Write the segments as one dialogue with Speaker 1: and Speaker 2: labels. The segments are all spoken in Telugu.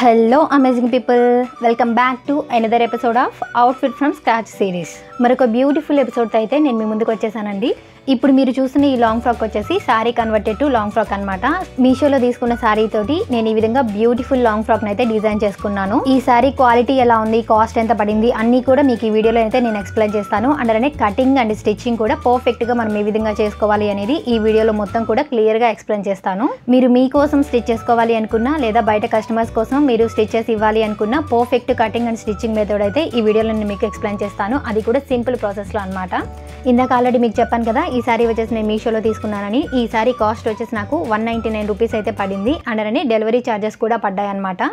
Speaker 1: Hello amazing people, welcome back to another episode of outfit from scratch series. మరొక బ్యూటిఫుల్ ఎపిసోడ్తో అయితే నేను మీ ముందుకు వచ్చేసానండి. ఇప్పుడు మీరు చూస్తున్న ఈ లాంగ్ ఫ్రాక్ వచ్చేసి sari converted to long frock అనమాట. మీషోలో తీసుకున్న శారీ తోటి నేను ఈ విధంగా బ్యూటిఫుల్ లాంగ్ ఫ్రాక్ అయితే డిజైన్ చేసుకున్నాను. ఈ శారీ క్వాలిటీ ఎలా ఉంది, కాస్ట్ ఎంత పడింది అన్నీ కూడా మీకు ఈ వీడియోలో అయితే నేను ఎక్స్ప్లెయిన్ చేస్తాను. అలానే కటింగ్ అండ్ స్టిచ్చింగ్ కూడా పర్ఫెక్ట్గా మనం ఏ విధంగా చేసుకోవాలి అనేది ఈ వీడియోలో మొత్తం కూడా క్లియర్గా ఎక్స్ప్లెయిన్ చేస్తాను. మీరు మీకోసం స్టిచ్ చేసుకోవాలి అనుకున్నా లేదా బయట కస్టమర్స్ కోసం మీరు స్టిచెస్ ఇవ్వాలి అనుకున్న perfect cutting and stitching method అయితే ఈ వీడియోలో నేను మీకు ఎక్స్ప్లెయిన్ చేస్తాను. అది కూడా సింపుల్ ప్రాసెస్లో అనమాట. ఇందాక ఆల్రెడీ మీకు చెప్పాను కదా, ఈ సారీ వచ్చేసి నేను మీషోలో తీసుకున్నానని. ఈ సారీ కాస్ట్ వచ్చేసి నాకు 199 రూపీస్ అయితే పడింది. అలానే డెలివరీ ఛార్జెస్ కూడా పడ్డాయి అనమాట.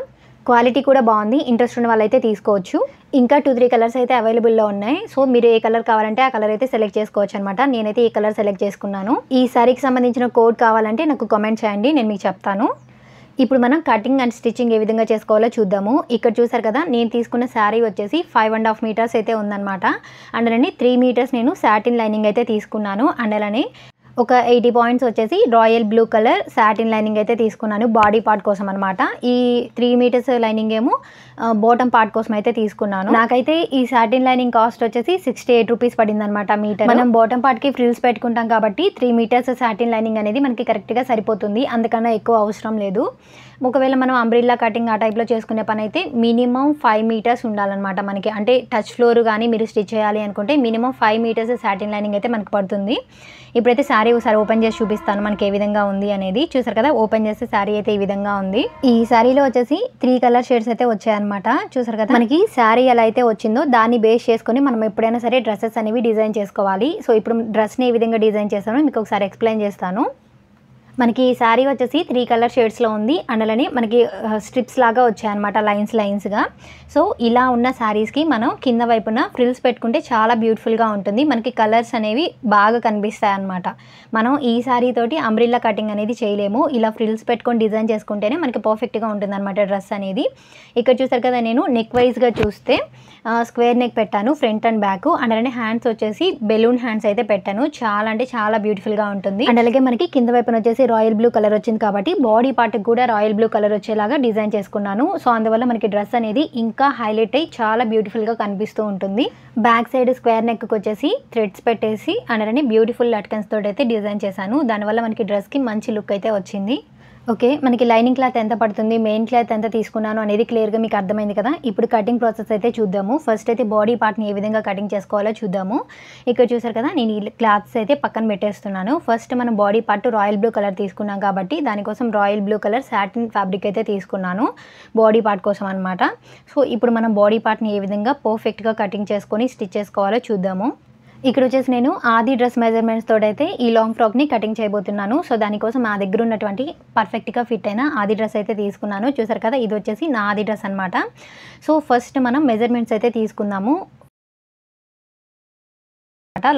Speaker 1: క్వాలిటీ కూడా బాగుంది. ఇంట్రెస్ట్ ఉన్న వాళ్ళైతే తీసుకోవచ్చు. ఇంకా 2-3 కలర్స్ అయితే అవైలబుల్లో ఉన్నాయి. సో మీరు ఏ కలర్ కావాలంటే ఆ కలర్ అయితే సెలెక్ట్ చేసుకోవచ్చు అనమాట. నేనైతే ఈ కలర్ సెలెక్ట్ చేసుకున్నాను. ఈ సారీకి సంబంధించిన కోడ్ కావాలంటే నాకు కామెంట్ చేయండి, నేను మీకు చెప్తాను. ఇప్పుడు మనం కటింగ్ అండ్ స్టిచ్చింగ్ ఏ విధంగా చేసుకోవాలో చూద్దాము. ఇక్కడ చూసారు కదా, నేను తీసుకున్న శారీ వచ్చేసి 5.5 మీటర్స్ అయితే ఉందన్నమాట. అండ్ అలానే 3 మీటర్స్ నేను సాటిన్ లైనింగ్ అయితే తీసుకున్నాను. అండ్ అలానే ఒక 80 పాయింట్స్ వచ్చేసి royal blue colour satin lining అయితే తీసుకున్నాను బాడీ పార్ట్ కోసం అనమాట. ఈ 3 మీటర్స్ లైనింగ్ ఏమో బాటమ్ పార్ట్ కోసం అయితే తీసుకున్నాను. నాకైతే ఈ సాటిన్ లైనింగ్ కాస్ట్ వచ్చేసి 68 రూపీస్ పడింది అనమాట మీటర్. మనం బాటమ్ పార్ట్కి ఫ్రిల్స్ పెట్టుకుంటాం కాబట్టి 3 మీటర్స్ సాటిన్ లైనింగ్ అనేది మనకి కరెక్ట్గా సరిపోతుంది. అందుకన్నా ఎక్కువ అవసరం లేదు. ఒకవేళ మనం అంబ్రిల్లా కటింగ్ ఆ టైప్లో చేసుకునే పని అయితే మినిమం 5 మీటర్స్ ఉండాలన్నమాట మనకి. అంటే టచ్ ఫ్లోర్ కానీ మీరు స్టిచ్ చేయాలి అనుకుంటే మినిమం 5 మీటర్స్ సాటిన్ లైనింగ్ అయితే మనకు పడుతుంది. ఇప్పుడైతే శారీ ఒకసారి ఓపెన్ చేసి చూపిస్తాను మనకి ఏ విధంగా ఉంది అనేది. చూసారు కదా, ఓపెన్ చేస్తే శారీ అయితే ఈ విధంగా ఉంది. ఈ శారీలో వచ్చేసి 3 కలర్ షేడ్స్ అయితే వచ్చాయన్నమాట. చూసారు కదా, మనకి శారీ ఎలా అయితే వచ్చిందో దాన్ని బేస్ చేసుకొని మనం ఎప్పుడైనా సరే డ్రెస్సెస్ అనేవి డిజైన్ చేసుకోవాలి. సో ఇప్పుడు డ్రెస్ని ఏ విధంగా డిజైన్ చేస్తానో మీకు ఒకసారి ఎక్స్ప్లెయిన్ చేస్తాను. మనకి ఈ శారీ వచ్చేసి 3 కలర్ షేడ్స్లో ఉంది. అందులోని మనకి స్ట్రిప్స్ లాగా వచ్చాయన్నమాట, లైన్స్గా. సో ఇలా ఉన్న శారీస్కి మనం కింద వైపున ఫ్రిల్స్ పెట్టుకుంటే చాలా బ్యూటిఫుల్గా ఉంటుంది. మనకి కలర్స్ అనేవి బాగా కనిపిస్తాయి అన్నమాట. మనం ఈ శారీ తోటి అంబ్రిల్లా కటింగ్ అనేది చేయలేము. ఇలా ఫ్రిల్స్ పెట్టుకొని డిజైన్ చేసుకుంటేనే మనకి పర్ఫెక్ట్గా ఉంటుంది అనమాట డ్రెస్ అనేది. ఇక్కడ చూసారు కదా, నేను నెక్ వైజ్గా చూస్తే స్క్వేర్ నెక్ పెట్టాను ఫ్రంట్ అండ్ బ్యాక్. అండ్ అలానే హ్యాండ్స్ వచ్చేసి బెలూన్ హ్యాండ్స్ అయితే పెట్టాను. చాలా అంటే చాలా బ్యూటిఫుల్గా ఉంటుంది. అండ్ అలాగే మనకి కింద వైపున వచ్చేసి రాయల్ బ్లూ కలర్ వచ్చింది కాబట్టి బాడీ పార్ట్కి కూడా రాయల్ బ్లూ కలర్ వచ్చేలాగా డిజైన్ చేసుకున్నాను. సో అందువల్ల మనకి డ్రెస్ అనేది ఇంకా హైలైట్ అయ్యి చాలా బ్యూటిఫుల్గా కనిపిస్తూ ఉంటుంది. బ్యాక్ సైడ్ స్క్వేర్ నెక్కి వచ్చేసి థ్రెడ్స్ పెట్టేసి అండ్ అలానే బ్యూటిఫుల్ లట్కన్స్ తోటి అయితే డిజైన్ చేశాను. దానివల్ల మనకి డ్రెస్కి మంచి లుక్ అయితే వచ్చింది. ఓకే, మనకి లైనింగ్ క్లాత్ ఎంత పడుతుంది, మెయిన్ క్లాత్ ఎంత తీసుకున్నాను అనేది క్లియర్గా మీకు అర్థమైంది కదా. ఇప్పుడు కటింగ్ ప్రాసెస్ అయితే చూద్దాము. ఫస్ట్ అయితే బాడీ పార్ట్ని ఏ విధంగా కటింగ్ చేసుకోవాలో చూద్దాము. ఇక్కడ చూసారు కదా, నేను ఈ క్లాత్స్ అయితే పక్కన పెట్టేస్తున్నాను. ఫస్ట్ మనం body part royal blue colour తీసుకున్నాం కాబట్టి దానికోసం royal blue colour satin fabric అయితే తీసుకున్నాను బాడీ పార్ట్ కోసం అనమాట. సో ఇప్పుడు మనం బాడీ పార్ట్ని ఏ విధంగా పర్ఫెక్ట్గా కటింగ్ చేసుకొని స్టిచ్ చేసుకోవాలో చూద్దాము. ఇక్కడ వచ్చేసి నేను ఆది డ్రెస్ మెజర్మెంట్స్ తోటైతే ఈ లాంగ్ ఫ్రాక్ని కటింగ్ చేయబోతున్నాను. సో దానికోసం నా దగ్గర ఉన్నటువంటి పర్ఫెక్ట్గా ఫిట్ అయిన ఆది డ్రెస్ అయితే తీసుకున్నాను. చూసారు కదా, ఇది వచ్చేసి నా ఆది డ్రెస్ అనమాట. సో ఫస్ట్ మనం మెజర్మెంట్స్ అయితే తీసుకుందాము.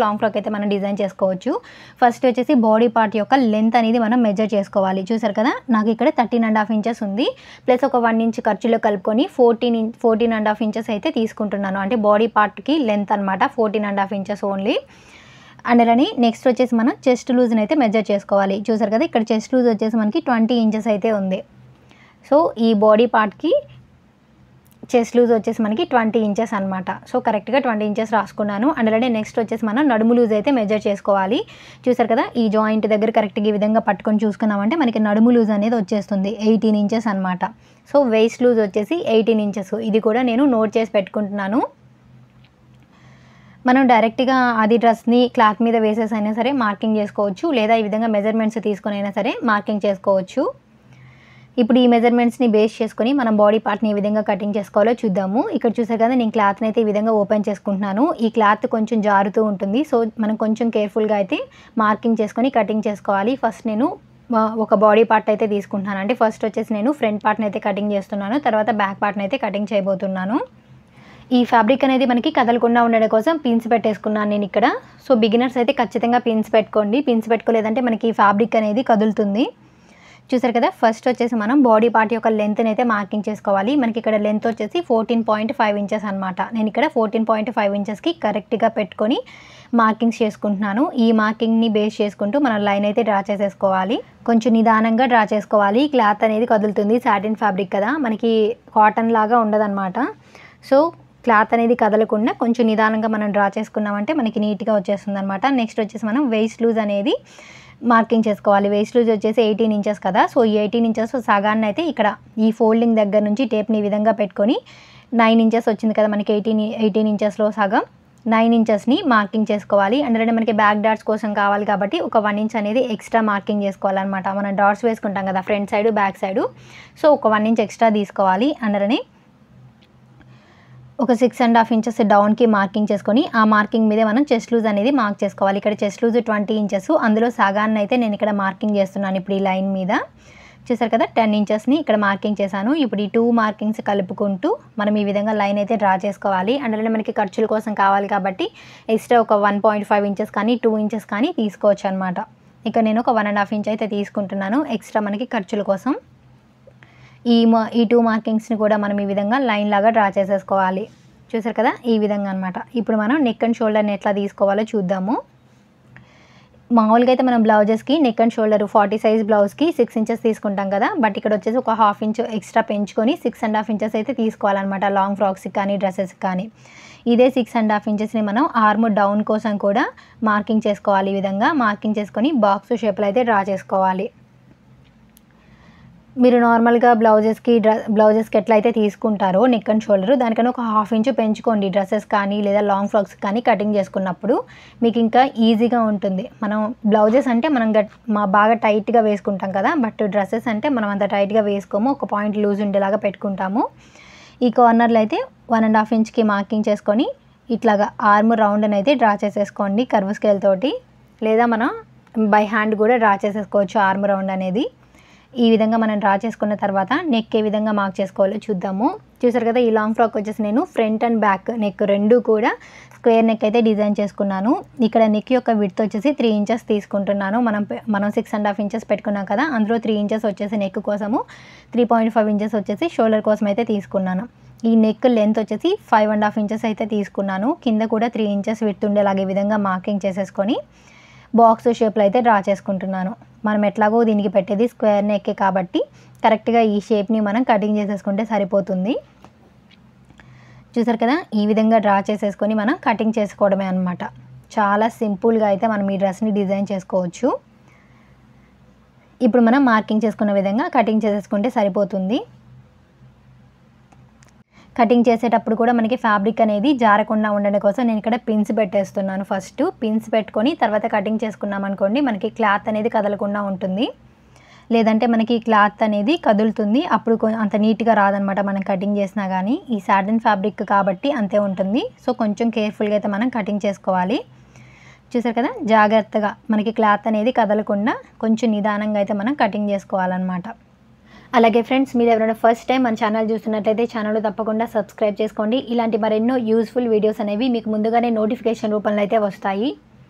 Speaker 1: లాంగ్ ఫ్రాక్ అయితే మనం డిజైన్ చేసుకోవచ్చు. ఫస్ట్ వచ్చేసి బాడీ పార్ట్ యొక్క లెంత్ అనేది మనం మెజర్ చేసుకోవాలి. చూసారు కదా, నాకు ఇక్కడ 13.5 ఇంచెస్ ఉంది. ప్లస్ ఒక 1 ఇంచ్ ఖర్చులో కలుపుకొని 14.5 ఇంచెస్ అయితే తీసుకుంటున్నాను. అంటే బాడీ పార్ట్కి లెంత్ అనమాట 14.5 ఇంచెస్ ఓన్లీ. అండ్ అలానే నెక్స్ట్ వచ్చేసి మనం చెస్ట్ లూజ్ని అయితే మెజర్ చేసుకోవాలి. చూసారు కదా, ఇక్కడ చెస్ట్ లూజ్ వచ్చేసి మనకి 20 ఇంచెస్ అయితే ఉంది. సో ఈ బాడీ పార్ట్కి చెస్ట్ లూజ్ వచ్చేసి మనకి 20 ఇంచెస్ అనమాట. సో కరెక్ట్గా 20 ఇంచెస్ రాసుకున్నాను. అందులోనే నెక్స్ట్ వచ్చేసి మనం నడుము లూజ్ అయితే మెజర్ చేసుకోవాలి. చూసారు కదా, ఈ జాయింట్ దగ్గర కరెక్ట్గా ఈ విధంగా పట్టుకొని చూసుకున్నామంటే మనకి నడుము లూజ్ అనేది వచ్చేస్తుంది 18 ఇంచెస్ అనమాట. సో వేస్ట్ లూజ్ వచ్చేసి 18 ఇంచెస్. ఇది కూడా నేను నోట్ చేసి పెట్టుకుంటున్నాను. మనం డైరెక్ట్గా అది డ్రెస్ని క్లాత్ మీద వేసేసి అయినా సరే మార్కింగ్ చేసుకోవచ్చు, లేదా ఈ విధంగా మెజర్మెంట్స్ తీసుకొని అయినా సరే మార్కింగ్ చేసుకోవచ్చు. ఇప్పుడు ఈ మెజర్మెంట్స్ని బేస్ చేసుకొని మనం బాడీ పార్ట్ని ఏ విధంగా కటింగ్ చేసుకోవాలో చూద్దాము. ఇక్కడ చూసారు కదా, నేను క్లాత్ని అయితే ఈ విధంగా ఓపెన్ చేసుకుంటున్నాను. ఈ క్లాత్ కొంచెం జారుతూ ఉంటుంది. సో మనం కొంచెం కేర్ఫుల్గా అయితే మార్కింగ్ చేసుకొని కటింగ్ చేసుకోవాలి. ఫస్ట్ నేను ఒక బాడీ పార్ట్ అయితే తీసుకుంటున్నాను. అంటే ఫస్ట్ వచ్చేసి నేను ఫ్రంట్ పార్ట్ని అయితే కటింగ్ చేస్తున్నాను, తర్వాత బ్యాక్ పార్ట్ని అయితే కటింగ్ చేయబోతున్నాను. ఈ ఫ్యాబ్రిక్ అనేది మనకి కదలకుండా ఉండడం కోసం పిన్స్ పెట్టేసుకున్నాను నేను ఇక్కడ. సో బిగినర్స్ అయితే ఖచ్చితంగా పిన్స్ పెట్టుకోండి. పిన్స్ పెట్టుకోలేదంటే మనకి ఈ ఫ్యాబ్రిక్ అనేది కదులుతుంది. చూసారు కదా, ఫస్ట్ వచ్చేసి మనం బాడీ పార్ట్ యొక్క లెంత్ని అయితే మార్కింగ్ చేసుకోవాలి. మనకి ఇక్కడ లెంత్ వచ్చేసి 14.5 ఇంచెస్ అనమాట. నేను ఇక్కడ 14.5 ఇంచెస్కి కరెక్ట్గా పెట్టుకొని మార్కింగ్స్ చేసుకుంటున్నాను. ఈ మార్కింగ్ని బేస్ చేసుకుంటూ మనం లైన్ అయితే డ్రా చేసేసుకోవాలి. కొంచెం నిదానంగా డ్రా చేసుకోవాలి. క్లాత్ అనేది కదులుతుంది, సాటిన్ ఫ్యాబ్రిక్ కదా, మనకి కాటన్ లాగా ఉండదన్నమాట. సో క్లాత్ అనేది కదలకుండా కొంచెం నిదానంగా మనం డ్రా చేసుకున్నామంటే మనకి నీట్గా వచ్చేస్తుంది అనమాట. నెక్స్ట్ వచ్చేసి మనం వేస్ట్ లూజ్ అనేది మార్కింగ్ చేసుకోవాలి. వేస్ట్ లూజ్ వచ్చేసి 18 ఇంచెస్ కదా. సో ఈ 18 ఇంచెస్ సగాన్ని అయితే ఇక్కడ ఈ ఫోల్డింగ్ దగ్గర నుంచి టేప్ని ఈ విధంగా పెట్టుకొని 9 ఇంచెస్ వచ్చింది కదా మనకి, 18 ఇంచెస్లో సగం 9 ఇంచెస్ని మార్కింగ్ చేసుకోవాలి. అందులోనే మనకి బ్యాక్ డాట్స్ కోసం కావాలి కాబట్టి ఒక 1 ఇంచ్ అనేది ఎక్స్ట్రా మార్కింగ్ చేసుకోవాలన్నమాట. మనం డాట్స్ వేసుకుంటాం కదా front side back side, so ఒక 1 ఇంచ్ ఎక్స్ట్రా తీసుకోవాలి. అందులోనే ఒక 6.5 ఇంచెస్ డౌన్కి మార్కింగ్ చేసుకొని ఆ మార్కింగ్ మీదే మనం చెస్ట్ లూజ్ అనేది మార్క్ చేసుకోవాలి. ఇక్కడ చెస్ట్ లూజ్ 20 ఇంచెస్, అందులో సగాన్ని అయితే నేను ఇక్కడ మార్కింగ్ చేస్తున్నాను ఇప్పుడు ఈ లైన్ మీద. చూసారు కదా, 10 ఇంచెస్ని ఇక్కడ మార్కింగ్ చేశాను. ఇప్పుడు ఈ 2 మార్కింగ్స్ కలుపుకుంటూ మనం ఈ విధంగా లైన్ అయితే డ్రా చేసుకోవాలి. అందులోనే మనకి ఖర్చుల కోసం కావాలి కాబట్టి ఎక్స్ట్రా ఒక 1.5 ఇంచెస్ కానీ 2 ఇంచెస్ కానీ తీసుకోవచ్చు అనమాట. ఇక్కడ నేను ఒక 1.5 ఇంచ్ అయితే తీసుకుంటున్నాను ఎక్స్ట్రా మనకి ఖర్చుల కోసం. ఈ 2 మార్కింగ్స్ని కూడా మనం ఈ విధంగా లైన్ లాగా డ్రా చేసేసుకోవాలి. చూసారు కదా, ఈ విధంగా అనమాట. ఇప్పుడు మనం నెక్ అండ్ షోల్డర్ని ఎట్లా తీసుకోవాలో చూద్దాము. మామూలుగా అయితే మనం బ్లౌజెస్కి నెక్ అండ్ షోల్డర్ 40 సైజ్ బ్లౌజ్కి 6 ఇంచెస్ తీసుకుంటాం కదా, బట్ ఇక్కడ వచ్చేసి ఒక 1/2 ఇంచ్ ఎక్స్ట్రా పెంచుకొని 6.5 ఇంచెస్ అయితే తీసుకోవాలన్నమాట. లాంగ్ ఫ్రాక్స్కి కానీ డ్రెస్సెస్కి కానీ ఇదే 6.5 ఇంచెస్ని మనం ఆర్మ్ డౌన్ కోసం కూడా మార్కింగ్ చేసుకోవాలి. ఈ విధంగా మార్కింగ్ చేసుకొని బాక్స్ షేప్లో అయితే డ్రా చేసుకోవాలి. మీరు నార్మల్గా బ్లౌజెస్కి ఎట్లయితే తీసుకుంటారో నెక్ అండ్ షోల్డర్, దానికన్నా ఒక 1/2 ఇంచ్ పెంచుకోండి డ్రెస్సెస్ కానీ లేదా లాంగ్ ఫ్రాక్స్ కానీ కటింగ్ చేసుకున్నప్పుడు మీకు ఇంకా ఈజీగా ఉంటుంది. మనం బ్లౌజెస్ అంటే మనం బాగా టైట్గా వేసుకుంటాం కదా, బట్ డ్రెస్సెస్ అంటే మనం అంత టైట్గా వేసుకోము, ఒక పాయింట్ లూజ్ ఉండేలాగా పెట్టుకుంటాము. ఈ కార్నర్లో అయితే 1.5 ఇంచ్కి మార్కింగ్ చేసుకొని ఇట్లాగా ఆర్మ్ రౌండ్ అయితే డ్రా చేసేసుకోండి కర్వ్ స్కేల్ తోటి, లేదా మనం బై హ్యాండ్ కూడా డ్రా చేసేసుకోవచ్చు ఆర్మ్ రౌండ్ అనేది. ఈ విధంగా మనం డ్రా చేసుకున్న తర్వాత నెక్ ఏ విధంగా మార్క్ చేసుకోవాలో చూద్దాము. చూసారు కదా, ఈ లాంగ్ ఫ్రాక్ వచ్చేసి నేను ఫ్రంట్ అండ్ బ్యాక్ నెక్ రెండు కూడా స్క్వేర్ నెక్ అయితే డిజైన్ చేసుకున్నాను. ఇక్కడ నెక్ యొక్క విడ్త్ వచ్చేసి 3 ఇంచెస్ తీసుకుంటున్నాను. మనం 6.5 ఇంచెస్ పెట్టుకున్నాం కదా, అందులో 3 ఇంచెస్ వచ్చేసి నెక్ కోసము, 3.5 ఇంచెస్ వచ్చేసి షోల్డర్ కోసం అయితే తీసుకున్నాను. ఈ నెక్ లెంత్ వచ్చేసి 5.5 ఇంచెస్ అయితే తీసుకున్నాను. కింద కూడా 3 ఇంచెస్ విడ్త్ ఉండేలాగా ఈ విధంగా మార్కింగ్ చేసేసుకొని బాక్స్ షేప్లో అయితే డ్రా చేసుకుంటున్నాను. మనం ఎట్లాగో దీనికి పెట్టేది స్క్వేర్ నెక్కే కాబట్టి కరెక్ట్గా ఈ షేప్ని మనం కటింగ్ చేసేసుకుంటే సరిపోతుంది. చూసారు కదా, ఈ విధంగా డ్రా చేసేసుకొని మనం కటింగ్ చేసుకోవడమే అనమాట. చాలా సింపుల్గా అయితే మనం ఈ డ్రెస్ని డిజైన్ చేసుకోవచ్చు. ఇప్పుడు మనం మార్కింగ్ చేసుకున్న విధంగా కటింగ్ చేసేసుకుంటే సరిపోతుంది. కటింగ్ చేసేటప్పుడు కూడా మనకి ఫ్యాబ్రిక్ అనేది జారకుండా ఉండడం కోసం నేను ఇక్కడ పిన్స్ పెట్టేస్తున్నాను. ఫస్ట్ పిన్స్ పెట్టుకొని తర్వాత కటింగ్ చేసుకున్నాం అనుకోండి, మనకి క్లాత్ అనేది కదలకుండా ఉంటుంది. లేదంటే మనకి క్లాత్ అనేది కదులుతుంది, అప్పుడు అంత నీట్గా రాదనమాట మనం కటింగ్ చేసినా కానీ. ఈ సాటిన్ ఫ్యాబ్రిక్ కాబట్టి అంతే ఉంటుంది. సో కొంచెం కేర్ఫుల్గా అయితే మనం కటింగ్ చేసుకోవాలి. చూసారు కదా, జాగ్రత్తగా మనకి క్లాత్ అనేది కదలకుండా కొంచెం నిదానంగా అయితే మనం కటింగ్ చేసుకోవాలన్నమాట. అలాగే ఫ్రెండ్స్, మీరు ఎవరైనా ఫస్ట్ టైం మన ఛానల్ చూస్తున్నట్లయితే ఛానల్ తప్పకుండా సబ్స్క్రైబ్ చేసుకోండి. ఇలాంటి మరెన్నో యూస్ఫుల్ వీడియోస్ అనేవి మీకు ముందుగానే నోటిఫికేషన్ రూపంలో అయితే వస్తాయి.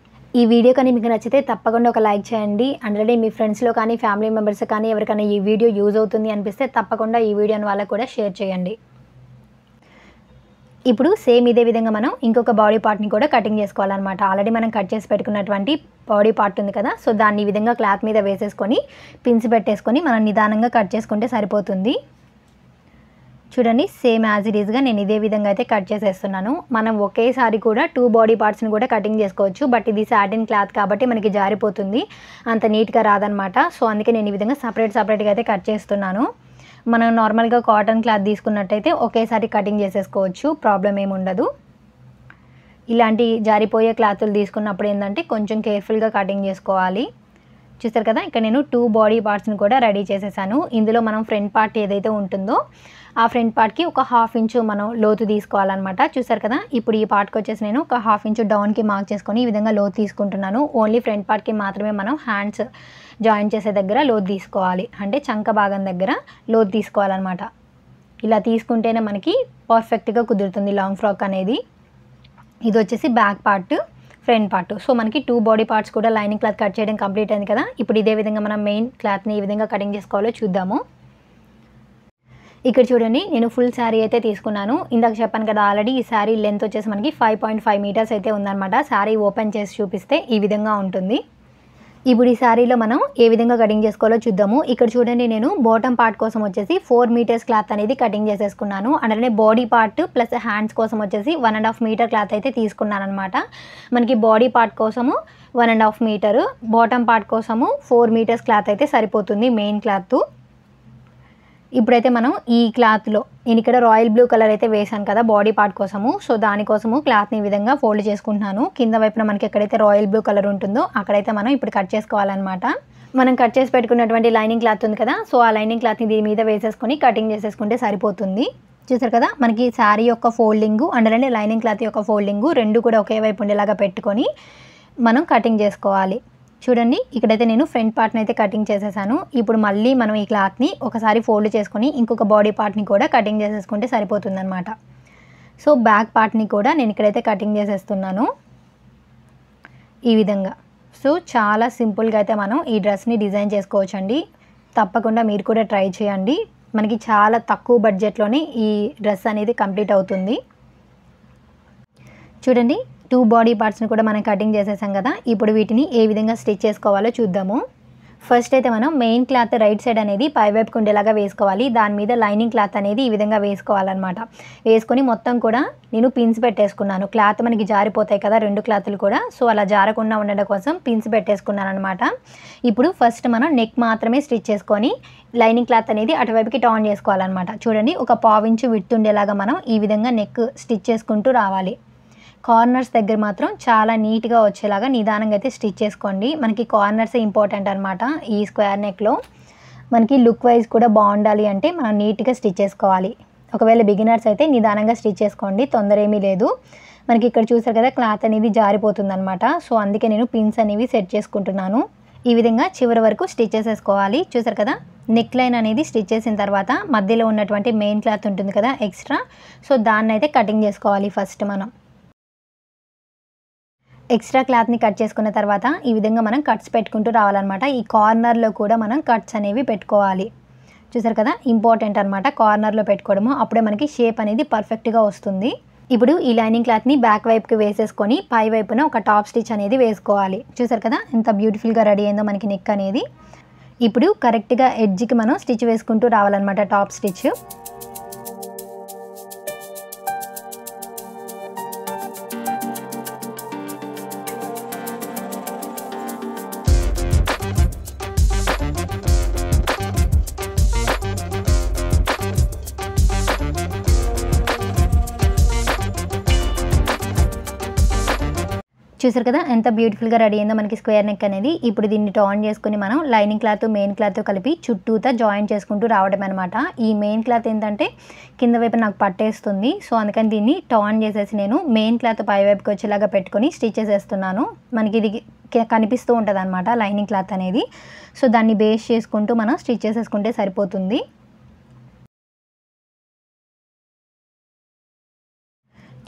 Speaker 1: ఈ వీడియో కానీ మీకు నచ్చితే తప్పకుండా ఒక లైక్ చేయండి. ఆల్రెడీ మీ ఫ్రెండ్స్లో కానీ ఫ్యామిలీ మెంబర్స్ కానీ ఎవరికైనా ఈ వీడియో యూజ్ అవుతుంది అనిపిస్తే తప్పకుండా ఈ వీడియోని వాళ్ళకు కూడా షేర్ చేయండి. ఇప్పుడు సేమ్ ఇదే విధంగా మనం ఇంకొక బాడీ పార్ట్ని కూడా కటింగ్ చేసుకోవాలన్నమాట. ఆల్రెడీ మనం కట్ చేసి పెట్టుకున్నటువంటి బాడీ పార్ట్ ఉంది కదా, సో దాన్ని ఈ విధంగా క్లాత్ మీద వేసేసుకొని పిన్స్ పెట్టేసుకొని మనం నిదానంగా కట్ చేసుకుంటే సరిపోతుంది. చూడండి, సేమ్ యాజ్ ఇట్ ఈస్గా నేను ఇదే విధంగా అయితే కట్ చేసేస్తున్నాను. మనం ఒకేసారి కూడా 2 బాడీ పార్ట్స్ని కూడా కటింగ్ చేసుకోవచ్చు, బట్ ఇది సాటిన్ క్లాత్ కాబట్టి మనకి జారిపోతుంది, అంత నీట్గా రాదనమాట. సో అందుకే నేను ఈ విధంగా సపరేట్గా అయితే కట్ చేస్తున్నాను. మనం నార్మల్గా కాటన్ క్లాత్ తీసుకున్నట్టయితే ఒకేసారి కటింగ్ చేసేసుకోవచ్చు, ప్రాబ్లం ఏమి ఉండదు. ఇలాంటి జారిపోయే క్లాతులు తీసుకున్నప్పుడు ఏంటంటే కొంచెం కేర్ఫుల్గా కటింగ్ చేసుకోవాలి. చూస్తారు కదా, ఇక్కడ నేను 2 బాడీ పార్ట్స్ని కూడా రెడీ చేసేసాను. ఇందులో మనం ఫ్రంట్ పార్ట్ ఏదైతే ఉంటుందో ఆ ఫ్రంట్ పార్ట్కి ఒక 1/2 ఇంచు మనం లోతు తీసుకోవాలన్నమాట. చూసారు కదా, ఇప్పుడు ఈ పార్ట్కి వచ్చేసి నేను ఒక 1/2 ఇంచు డౌన్కి మార్క్ చేసుకొని ఈ విధంగా లోతు తీసుకుంటున్నాను. ఓన్లీ ఫ్రంట్ పార్ట్కి మాత్రమే మనం హ్యాండ్స్ జాయిన్ చేసే దగ్గర లోతు తీసుకోవాలి, అంటే చంక భాగం దగ్గర లోతు తీసుకోవాలన్నమాట. ఇలా తీసుకుంటేనే మనకి పర్ఫెక్ట్గా కుదురుతుంది లాంగ్ ఫ్రాక్ అనేది. ఇది వచ్చేసి back part. Front part. So మనకి 2 బాడీ పార్ట్స్ కూడా లైనింగ్ క్లాత్ కట్ చేయడం కంప్లీట్ అయింది కదా. ఇప్పుడు ఇదే విధంగా మనం మెయిన్ క్లాత్ని ఈ విధంగా కటింగ్ చేసుకోవాలో చూద్దాము. ఇక్కడ చూడండి, నేను ఫుల్ శారీ అయితే తీసుకున్నాను. ఇందాక చెప్పాను కదా ఆల్రెడీ, ఈ శారీ లెంత్ వచ్చేసి మనకి 5.5 మీటర్స్ అయితే ఉందన్నమాట. శారీ ఓపెన్ చేసి చూపిస్తే ఈ విధంగా ఉంటుంది. ఇప్పుడు ఈ శారీలో మనం ఏ విధంగా కటింగ్ చేసుకోవాలో చూద్దాము. ఇక్కడ చూడండి, నేను బాటమ్ పార్ట్ కోసం వచ్చేసి 4 మీటర్స్ క్లాత్ అనేది కటింగ్ చేసేసుకున్నాను. అలానే బాడీ పార్ట్ ప్లస్ హ్యాండ్స్ కోసం వచ్చేసి 1.5 మీటర్ క్లాత్ అయితే తీసుకున్నాను అనమాట. మనకి బాడీ పార్ట్ కోసము 1.5 మీటరు, బాటమ్ పార్ట్ కోసము 4 మీటర్స్ క్లాత్ అయితే సరిపోతుంది మెయిన్ క్లాత్. ఇప్పుడైతే మనం ఈ క్లాత్లో, నేను ఇక్కడ రాయల్ బ్లూ కలర్ అయితే వేసాను కదా బాడీ పార్ట్ కోసము. సో దానికోసము క్లాత్ని ఈ విధంగా ఫోల్డ్ చేసుకుంటున్నాను. కింద వైపున మనకి ఎక్కడైతే రాయల్ బ్లూ కలర్ ఉంటుందో అక్కడైతే మనం ఇప్పుడు కట్ చేసుకోవాలన్నమాట. మనం కట్ చేసి పెట్టుకున్నటువంటి లైనింగ్ క్లాత్ ఉంది కదా, సో ఆ లైనింగ్ క్లాత్ని దీని మీద వేసేసుకొని కటింగ్ చేసేసుకుంటే సరిపోతుంది. చూసారు కదా, మనకి శారీ యొక్క ఫోల్డింగు అండ్ అలానే లైనింగ్ క్లాత్ యొక్క ఫోల్డింగు రెండు కూడా ఒకే వైపు ఉండేలాగా పెట్టుకొని మనం కటింగ్ చేసుకోవాలి. చూడండి, ఇక్కడైతే నేను ఫ్రంట్ పార్ట్ని అయితే కటింగ్ చేసేసాను. ఇప్పుడు మళ్ళీ మనం ఈ క్లాత్ని ఒకసారి ఫోల్డ్ చేసుకొని ఇంకొక బాడీ పార్ట్ని కూడా కటింగ్ చేసేసుకుంటే సరిపోతుందన్నమాట. సో బ్యాక్ పార్ట్ని కూడా నేను ఇక్కడైతే కటింగ్ చేసేస్తున్నాను ఈ విధంగా. సో చాలా సింపుల్గా అయితే మనం ఈ డ్రెస్ని డిజైన్ చేసుకోవచ్చండి. తప్పకుండా మీరు కూడా ట్రై చేయండి. మనకి చాలా తక్కువ బడ్జెట్లోనే ఈ డ్రెస్ అనేది కంప్లీట్ అవుతుంది. చూడండి, 2 బాడీ పార్ట్స్ని కూడా మనం కటింగ్ చేసేసాం కదా. ఇప్పుడు వీటిని ఏ విధంగా స్టిచ్ చేసుకోవాలో చూద్దాము. ఫస్ట్ అయితే మనం మెయిన్ క్లాత్ రైట్ సైడ్ అనేది పై వైపుకు ఉండేలాగా వేసుకోవాలి. దాని మీద లైనింగ్ క్లాత్ అనేది ఈ విధంగా వేసుకోవాలన్నమాట. వేసుకొని మొత్తం కూడా నేను పిన్స్ పెట్టేసుకున్నాను. క్లాత్ మనకి జారిపోతాయి కదా 2 క్లాత్లు కూడా, సో అలా జారకుండా ఉండడం కోసం పిన్స్ పెట్టేసుకున్నాను అనమాట. ఇప్పుడు ఫస్ట్ మనం నెక్ మాత్రమే స్టిచ్ చేసుకొని లైనింగ్ క్లాత్ అనేది అటువైపుకి టర్న్ చేసుకోవాలన్నమాట. చూడండి, ఒక 1/4 ఇంచు విడ్త్ ఉండేలాగా మనం ఈ విధంగా నెక్ స్టిచ్ చేసుకుంటూ రావాలి. కార్నర్స్ దగ్గర మాత్రం చాలా నీట్గా వచ్చేలాగా నిదానంగా అయితే స్టిచ్ చేసుకోండి. మనకి కార్నర్సే ఇంపార్టెంట్ అనమాట. ఈ స్క్వేర్ నెక్లో మనకి లుక్ వైజ్ కూడా బాగుండాలి అంటే మనం నీట్గా స్టిచ్ చేసుకోవాలి. ఒకవేళ బిగినర్స్ అయితే నిదానంగా స్టిచ్ చేసుకోండి, తొందర ఏమీ లేదు. మనకి ఇక్కడ చూసారు కదా క్లాత్ అనేది జారిపోతుంది అనమాట. సో అందుకే నేను పిన్స్ అనేవి సెట్ చేసుకుంటున్నాను. ఈ విధంగా చివరి వరకు స్టిచ్ చేసేసుకోవాలి. చూసారు కదా, నెక్ లైన్ అనేది స్టిచ్ చేసిన తర్వాత మధ్యలో ఉన్నటువంటి మెయిన్ క్లాత్ ఉంటుంది కదా ఎక్స్ట్రా, సో దాన్ని అయితే కటింగ్ చేసుకోవాలి ఫస్ట్ మనం. ఎక్స్ట్రా క్లాత్ని కట్ చేసుకున్న తర్వాత ఈ విధంగా మనం కట్స్ పెట్టుకుంటూ రావాలన్నమాట. ఈ కార్నర్లో కూడా మనం కట్స్ అనేవి పెట్టుకోవాలి. చూసారు కదా, ఇంపార్టెంట్ అనమాట కార్నర్లో పెట్టుకోవడము. అప్పుడే మనకి షేప్ అనేది పర్ఫెక్ట్గా వస్తుంది. ఇప్పుడు ఈ లైనింగ్ క్లాత్ని బ్యాక్ వైపుకి వేసేసుకొని పై వైపున ఒక టాప్ స్టిచ్ అనేది వేసుకోవాలి. చూసారు కదా ఎంత బ్యూటిఫుల్గా రెడీ అయిందో మనకి నెక్ అనేది. ఇప్పుడు కరెక్ట్గా ఎడ్జ్కి మనం స్టిచ్ వేసుకుంటూ రావాలన్నమాట టాప్ స్టిచ్. చూసారు కదా ఎంత బ్యూటిఫుల్గా రెడీ అయిందో మనకి స్క్వేర్ నెక్ అనేది. ఇప్పుడు దీన్ని టర్న్ చేసుకుని మనం లైనింగ్ క్లాత్ మెయిన్ క్లాత్ కలిపి చుట్టూతా జాయిన్ చేసుకుంటూ రావడం అనమాట. ఈ మెయిన్ క్లాత్ ఏంటంటే కింద వైపు నాకు పట్టేస్తుంది, సో అందుకని దీన్ని టర్న్ చేసేసి నేను మెయిన్ క్లాత్ పై వైపుకి వచ్చేలాగా పెట్టుకొని స్టిచ్ చేసేస్తున్నాను. మనకి ఇది కనిపిస్తూ ఉంటుంది అనమాట లైనింగ్ క్లాత్ అనేది. సో దాన్ని బేస్ చేసుకుంటూ మనం స్టిచ్ చేసేసుకుంటే సరిపోతుంది.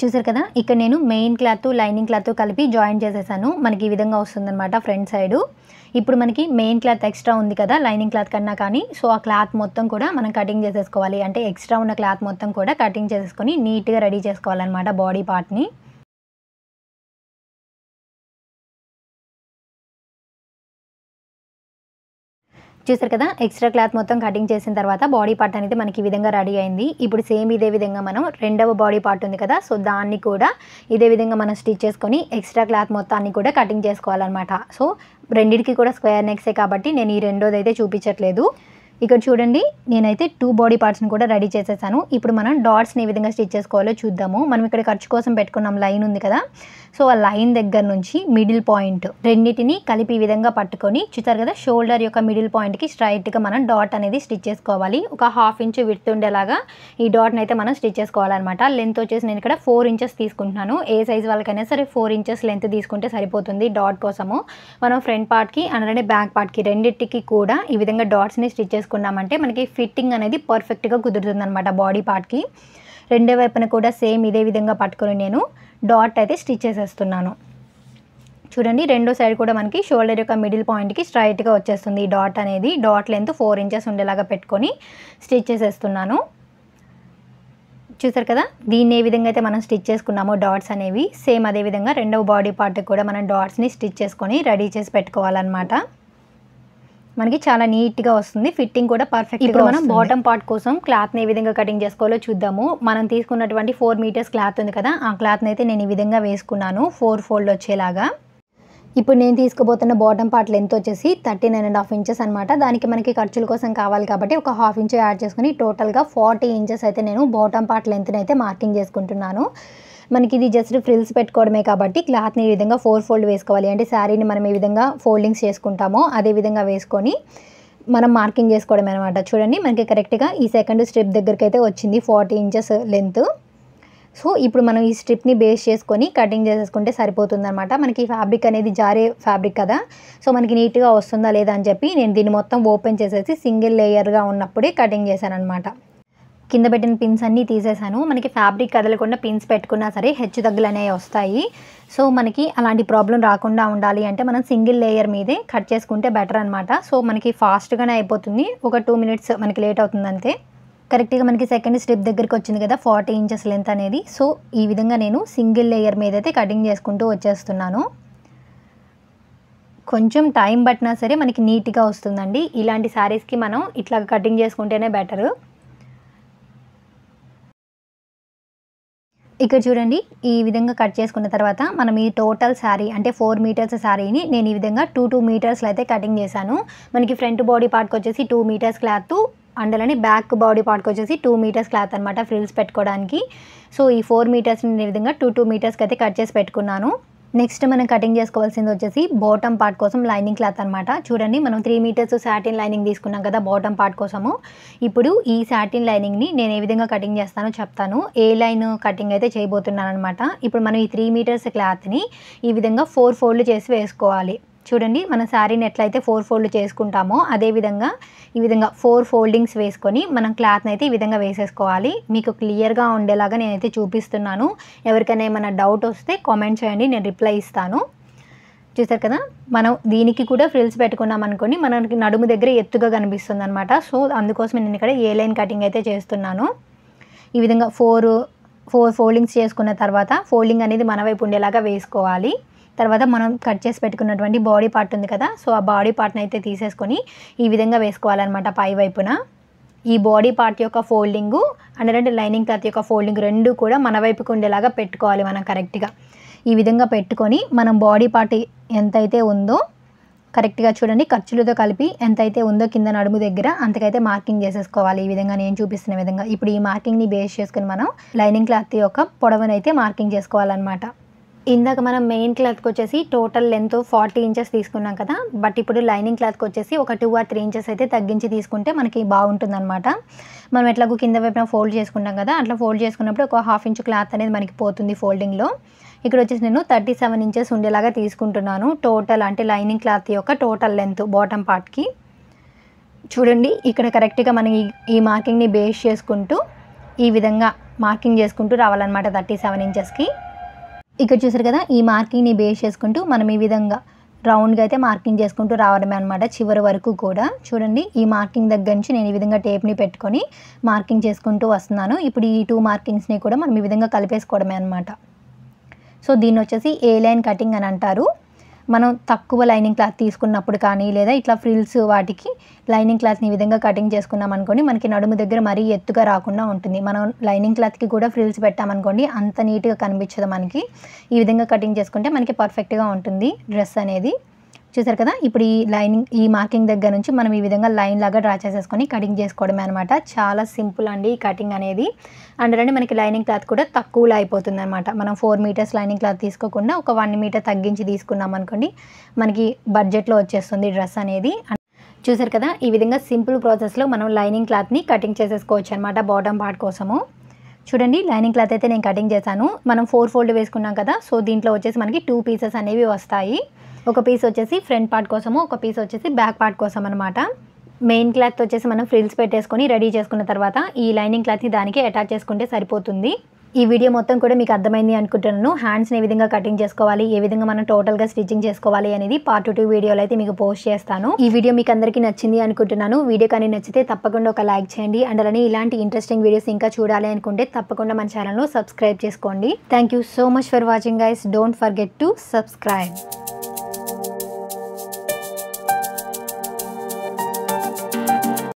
Speaker 1: చూసారు కదా, ఇక్కడ నేను మెయిన్ క్లాత్ లైనింగ్ క్లాత్ కలిపి జాయిన్ చేసేసాను. మనకి ఈ విధంగా వస్తుందన్నమాట ఫ్రంట్ సైడు. ఇప్పుడు మనకి మెయిన్ క్లాత్ ఎక్స్ట్రా ఉంది కదా లైనింగ్ క్లాత్ కన్నా కానీ, సో ఆ క్లాత్ మొత్తం కూడా మనం కటింగ్ చేసేసుకోవాలి. అంటే ఎక్స్ట్రా ఉన్న క్లాత్ మొత్తం కూడా కటింగ్ చేసేసుకొని నీట్గా రెడీ చేసుకోవాలన్నమాట బాడీ పార్ట్ని. చూసారు కదా, ఎక్స్ట్రా క్లాత్ మొత్తం కటింగ్ చేసిన తర్వాత బాడీ పార్ట్ అనేది మనకి ఈ విధంగా రెడీ అయింది. ఇప్పుడు సేమ్ ఇదే విధంగా మనం రెండవ బాడీ పార్ట్ ఉంది కదా, సో దాన్ని కూడా ఇదే విధంగా మనం స్టిచ్ చేసుకొని ఎక్స్ట్రా క్లాత్ మొత్తాన్ని కూడా కటింగ్ చేసుకోవాలన్నమాట. సో రెండిటికి కూడా స్క్వేర్ నెక్సే కాబట్టి నేను ఈ రెండోది అయితే చూపించట్లేదు. ఇక్కడ చూడండి, నేనైతే 2 బాడీ పార్ట్స్ని కూడా రెడీ చేసేసాను. ఇప్పుడు మనం డాట్స్ని ఏ విధంగా స్టిచ్ చేసుకోవాలో చూద్దాము. మనం ఇక్కడ ఖర్చు కోసం పెట్టుకున్నాం లైన్ ఉంది కదా, సో ఆ లైన్ దగ్గర నుంచి మిడిల్ పాయింట్ రెండింటిని కలిపి ఈ విధంగా పట్టుకొని చూసారు కదా షోల్డర్ యొక్క మిడిల్ పాయింట్కి స్ట్రైట్గా మనం డాట్ అనేది స్టిచ్ చేసుకోవాలి. ఒక 1/2 ఇంచు విడ్త్ ఉండేలాగా ఈ డాట్ని అయితే మనం స్టిచ్ చేసుకోవాలన్నమాట. లెంత్ వచ్చేసి నేను ఇక్కడ 4 ఇంచెస్ తీసుకుంటున్నాను. ఏ సైజ్ వాళ్ళకైనా సరే 4 ఇంచెస్ లెంత్ తీసుకుంటే సరిపోతుంది డాట్ కోసము. మనం ఫ్రంట్ పార్ట్కి అలానే బ్యాక్ పార్ట్కి రెండింటికి కూడా ఈ విధంగా డాట్స్ని స్టిచ్ చేసుకున్నామంటే మనకి ఫిట్టింగ్ అనేది పర్ఫెక్ట్గా కుదురుతుంది అనమాట బాడీ పార్ట్కి. రెండో వైపున కూడా సేమ్ ఇదే విధంగా పట్టుకొని నేను డాట్ అయితే స్టిచ్ చేసేస్తున్నాను. చూడండి రెండో సైడ్ కూడా మనకి షోల్డర్ యొక్క మిడిల్ పాయింట్కి స్ట్రైట్గా వచ్చేస్తుంది. ఈ డాట్ అనేది డాట్ లెంత్ 4 ఇంచెస్ ఉండేలాగా పెట్టుకొని స్టిచ్ చేసేస్తున్నాను. చూసారు కదా, దీన్ని ఏ విధంగా అయితే మనం స్టిచ్ చేసుకున్నామో డాట్స్ అనేవి సేమ్ అదే విధంగా రెండవ బాడీ పార్ట్కి కూడా మనం డాట్స్ని స్టిచ్ చేసుకొని రెడీ చేసి పెట్టుకోవాలన్నమాట. మనకి చాలా నీట్గా వస్తుంది, ఫిట్టింగ్ కూడా పర్ఫెక్ట్. ఇప్పుడు మనం బాటమ్ పార్ట్ కోసం క్లాత్ని ఏ విధంగా కటింగ్ చేసుకోవాలో చూద్దాము. మనం తీసుకున్నటువంటి 4 మీటర్స్ క్లాత్ ఉంది కదా, ఆ క్లాత్ని అయితే నేను ఈ విధంగా వేసుకున్నాను 4 ఫోల్డ్ వచ్చేలాగా. ఇప్పుడు నేను తీసుకోబోతున్న బాటమ్ పార్ట్ లెంత్ వచ్చేసి 39.5 ఇంచెస్ అనమాట. దానికి మనకి ఖర్చుల కోసం కావాలి కాబట్టి ఒక 1/2 ఇంచ్ యాడ్ చేసుకుని టోటల్గా 40 ఇంచెస్ అయితే నేను బాటమ్ పార్ట్ లెంత్ని అయితే మార్కింగ్ చేసుకుంటున్నాను. మనకి ఇది జస్ట్ ఫ్రిల్స్ పెట్టుకోవడమే కాబట్టి క్లాత్ని ఈ విధంగా 4 ఫోల్డ్ వేసుకోవాలి. అంటే శారీని మనం ఏ విధంగా ఫోల్డింగ్స్ చేసుకుంటామో అదే విధంగా వేసుకొని మనం మార్కింగ్ చేసుకోవడమే అనమాట. చూడండి మనకి కరెక్ట్గా ఈ సెకండ్ స్ట్రిప్ దగ్గరికి అయితే వచ్చింది 40 ఇంచెస్ లెంత్. సో ఇప్పుడు మనం ఈ స్ట్రిప్ని బేస్ చేసుకొని కటింగ్ చేసేసుకుంటే సరిపోతుంది అనమాట. మనకి ఫ్యాబ్రిక్ అనేది జారే ఫ్యాబ్రిక్ కదా, సో మనకి నీట్గా వస్తుందా లేదా అని చెప్పి నేను దీన్ని మొత్తం ఓపెన్ చేసేసి సింగిల్ లేయర్గా ఉన్నప్పుడే కటింగ్ చేశాను అనమాట. కింద పెట్టిన పిన్స్ అన్నీ తీసేసాను. మనకి ఫ్యాబ్రిక్ కదలకుండా పిన్స్ పెట్టుకున్నా సరే హెచ్చు తగ్గులు అనేవి వస్తాయి. సో మనకి అలాంటి ప్రాబ్లం రాకుండా ఉండాలి అంటే మనం సింగిల్ లేయర్ మీదే కట్ చేసుకుంటే బెటర్ అనమాట. సో మనకి ఫాస్ట్గానే అయిపోతుంది, ఒక 2 మినిట్స్ మనకి లేట్ అవుతుంది అంతే. కరెక్ట్గా మనకి సెకండ్ స్ట్రిప్ దగ్గరికి వచ్చింది కదా 40 ఇంచెస్ లెంత్ అనేది. సో ఈ విధంగా నేను సింగిల్ లేయర్ మీద అయితే కటింగ్ చేసుకుంటూ వచ్చేస్తున్నాను. కొంచెం టైం పట్టినా సరే మనకి నీట్గా వస్తుందండి. ఇలాంటి శారీస్కి మనం ఇట్లా కటింగ్ చేసుకుంటేనే బెటరు. ఇక్కడ చూడండి ఈ విధంగా కట్ చేసుకున్న తర్వాత మనం ఈ టోటల్ శారీ అంటే 4 మీటర్స్ శారీని నేను ఈ విధంగా 2 మీటర్స్లో అయితే కటింగ్ చేశాను. మనకి ఫ్రంట్ బాడీ పార్ట్కి వచ్చేసి 2 మీటర్స్ క్లాత్, అందులోని బ్యాక్ బాడీ పార్ట్కి వచ్చేసి 2 మీటర్స్ క్లాత్ అనమాట ఫ్రిల్స్ పెట్టుకోవడానికి. సో ఈ 4 మీటర్స్ని ఈ విధంగా 2 మీటర్స్కి అయితే కట్ చేసి పెట్టుకున్నాను. నెక్స్ట్ మనం కటింగ్ చేసుకోవాల్సింది వచ్చేసి బాటమ్ పార్ట్ కోసం లైనింగ్ క్లాత్ అనమాట. చూడండి మనం 3 మీటర్స్ సాటిన్ లైనింగ్ తీసుకున్నాం కదా బాటమ్ పార్ట్ కోసము. ఇప్పుడు ఈ సాటిన్ లైనింగ్ని నేను ఏ విధంగా కటింగ్ చేస్తానో చెప్తాను. ఏ లైన్ కటింగ్ అయితే చేయబోతున్నాను అనమాట. ఇప్పుడు మనం ఈ 3 మీటర్స్ క్లాత్ని ఈ విధంగా 4 ఫోల్డ్ చేసి వేసుకోవాలి. చూడండి మన శారీని ఎట్లయితే 4 ఫోల్డ్ చేసుకుంటామో అదేవిధంగా ఈ విధంగా 4 ఫోల్డింగ్స్ వేసుకొని మనం క్లాత్ని అయితే ఈ విధంగా వేసేసుకోవాలి. మీకు క్లియర్గా ఉండేలాగా నేనైతే చూపిస్తున్నాను. ఎవరికైనా ఏమైనా డౌట్ వస్తే కామెంట్ చేయండి, నేను రిప్లై ఇస్తాను. చూసారు కదా, మనం దీనికి కూడా ఫ్రిల్స్ పెట్టుకున్నాం అనుకోండి మనకి నడుము దగ్గర ఎత్తుగా కనిపిస్తుంది అనమాట. సో అందుకోసం నేను ఇక్కడ ఏ లైన్ కటింగ్ అయితే చేస్తున్నాను. ఈ విధంగా 4 ఫోల్డింగ్స్ చేసుకున్న తర్వాత ఫోల్డింగ్ అనేది మన వైపు ఉండేలాగా వేసుకోవాలి. తర్వాత మనం కట్ చేసి పెట్టుకున్నటువంటి బాడీ పార్ట్ ఉంది కదా, సో ఆ బాడీ పార్ట్ని అయితే తీసేసుకొని ఈ విధంగా వేసుకోవాలన్నమాట పై వైపున. ఈ బాడీ పార్ట్ యొక్క ఫోల్డింగు అండ్ లైనింగ్ క్లాత్ యొక్క ఫోల్డింగ్ రెండు కూడా మన వైపుకు ఉండేలాగా పెట్టుకోవాలి మనం కరెక్ట్గా. ఈ విధంగా పెట్టుకొని మనం బాడీ పార్ట్ ఎంతైతే ఉందో కరెక్ట్గా చూడండి ఖర్చులతో కలిపి ఎంతైతే ఉందో కింద నడుము దగ్గర అంతకైతే మార్కింగ్ చేసేసుకోవాలి. ఈ విధంగా నేను చూపిస్తున్న విధంగా. ఇప్పుడు ఈ మార్కింగ్ని బేస్ చేసుకుని మనం లైనింగ్ క్లాత్ యొక్క పొడవునైతే మార్కింగ్ చేసుకోవాలన్నమాట. ఇందాక మనం మెయిన్ క్లాత్కి వచ్చేసి టోటల్ లెంత్ 40 ఇంచెస్ తీసుకున్నాం కదా, బట్ ఇప్పుడు లైనింగ్ క్లాత్కి వచ్చేసి ఒక 2 or 3 ఇంచెస్ అయితే తగ్గించి తీసుకుంటే మనకి బాగుంటుంది అనమాట. మనం ఎట్లాగో కింద వైపున ఫోల్డ్ చేసుకుంటాం కదా, అట్లా ఫోల్డ్ చేసుకున్నప్పుడు ఒక 1/2 ఇంచ్ క్లాత్ అనేది మనకి పోతుంది ఫోల్డింగ్లో. ఇక్కడ వచ్చేసి నేను 37 ఇంచెస్ ఉండేలాగా తీసుకుంటున్నాను టోటల్, అంటే లైనింగ్ క్లాత్ యొక్క టోటల్ లెంత్ బాటమ్ పార్ట్కి. చూడండి ఇక్కడ కరెక్ట్గా మనం ఈ మార్కింగ్ని బేస్ చేసుకుంటూ ఈ విధంగా మార్కింగ్ చేసుకుంటూ రావాలన్నమాట 37 ఇంచెస్కి. ఇక్కడ చూసారు కదా, ఈ మార్కింగ్ని బేస్ చేసుకుంటూ మనం ఈ విధంగా రౌండ్గా అయితే మార్కింగ్ చేసుకుంటూ రావడమే అనమాట చివరి వరకు కూడా. చూడండి ఈ మార్కింగ్ దగ్గర నుంచి నేను ఈ విధంగా టేప్ని పెట్టుకొని మార్కింగ్ చేసుకుంటూ వస్తున్నాను. ఇప్పుడు ఈ 2 మార్కింగ్స్ని కూడా మనం ఈ విధంగా కలిపేసుకోవడమే అనమాట. సో దీన్ని వచ్చేసి ఏ లైన్ కటింగ్ అని అంటారు. మనం తక్కువ లైనింగ్ క్లాత్ తీసుకున్నప్పుడు కానీ లేదా ఇట్లా ఫ్రిల్స్ వాటికి లైనింగ్ క్లాత్ని ఈ విధంగా కటింగ్ చేసుకున్నాం అనుకోండి మనకి నడుము దగ్గర మరీ ఎత్తుగా రాకుండా ఉంటుంది. మనం లైనింగ్ క్లాత్కి కూడా ఫ్రిల్స్ పెట్టామనుకోండి అంత నీట్గా కనిపించదు మనకి. ఈ విధంగా కటింగ్ చేసుకుంటే మనకి పర్ఫెక్ట్గా ఉంటుంది డ్రెస్ అనేది. చూసారు కదా, ఇప్పుడు ఈ మార్కింగ్ దగ్గర నుంచి మనం ఈ విధంగా లైన్ లాగా డ్రా చేసేసుకొని కటింగ్ చేసుకోవడమే అనమాట. చాలా సింపుల్ అండి ఈ కటింగ్ అనేది. అందులోనే మనకి లైనింగ్ క్లాత్ కూడా తక్కువలో అయిపోతుంది అనమాట. మనం 4 మీటర్స్ లైనింగ్ క్లాత్ తీసుకోకుండా ఒక 1 మీటర్ తగ్గించి తీసుకున్నాం అనుకోండి మనకి బడ్జెట్లో వచ్చేస్తుంది డ్రెస్ అనేది. చూసారు కదా, ఈ విధంగా సింపుల్ ప్రాసెస్లో మనం లైనింగ్ క్లాత్ని కటింగ్ చేసేసుకోవచ్చు అనమాట బాటమ్ పార్ట్ కోసము. చూడండి లైనింగ్ క్లాత్ అయితే నేను కటింగ్ చేశాను. మనం 4 ఫోల్డ్ వేసుకున్నాం కదా, సో దీంట్లో వచ్చేసి మనకి 2 పీసెస్ అనేవి వస్తాయి. ఒక పీస్ వచ్చేసి ఫ్రంట్ పార్ట్ కోసము, ఒక పీస్ వచ్చేసి బ్యాక్ పార్ట్ కోసం అనమాట. మెయిన్ క్లాత్ వచ్చేసి మనం ఫ్రిల్స్ పెట్టేసుకొని రెడీ చేసుకున్న తర్వాత ఈ లైనింగ్ క్లాత్ని దానికి అటాచ్ చేసుకుంటే సరిపోతుంది. ఈ వీడియో మొత్తం కూడా మీకు అర్థమైంది అనుకుంటున్నాను. హ్యాండ్స్ని ఏ విధంగా కటింగ్ చేసుకోవాలి, ఏ విధంగా మనం టోటల్గా స్టిచ్చింగ్ చేసుకోవాలి అనేది పార్ట్ 2 వీడియోలో అయితే మీకు పోస్ట్ చేస్తాను. ఈ వీడియో మీకు అందరికీ నచ్చింది అనుకుంటున్నాను. వీడియో కానీ నచ్చితే తప్పకుండా ఒక లైక్ చేయండి. అండ్ అలానే ఇలాంటి ఇంట్రెస్టింగ్ వీడియోస్ ఇంకా చూడాలి అనుకుంటే తప్పకుండా మన ఛానల్ను సబ్స్క్రైబ్ చేసుకోండి. Thank you so much for watching guys. Don't forget to subscribe.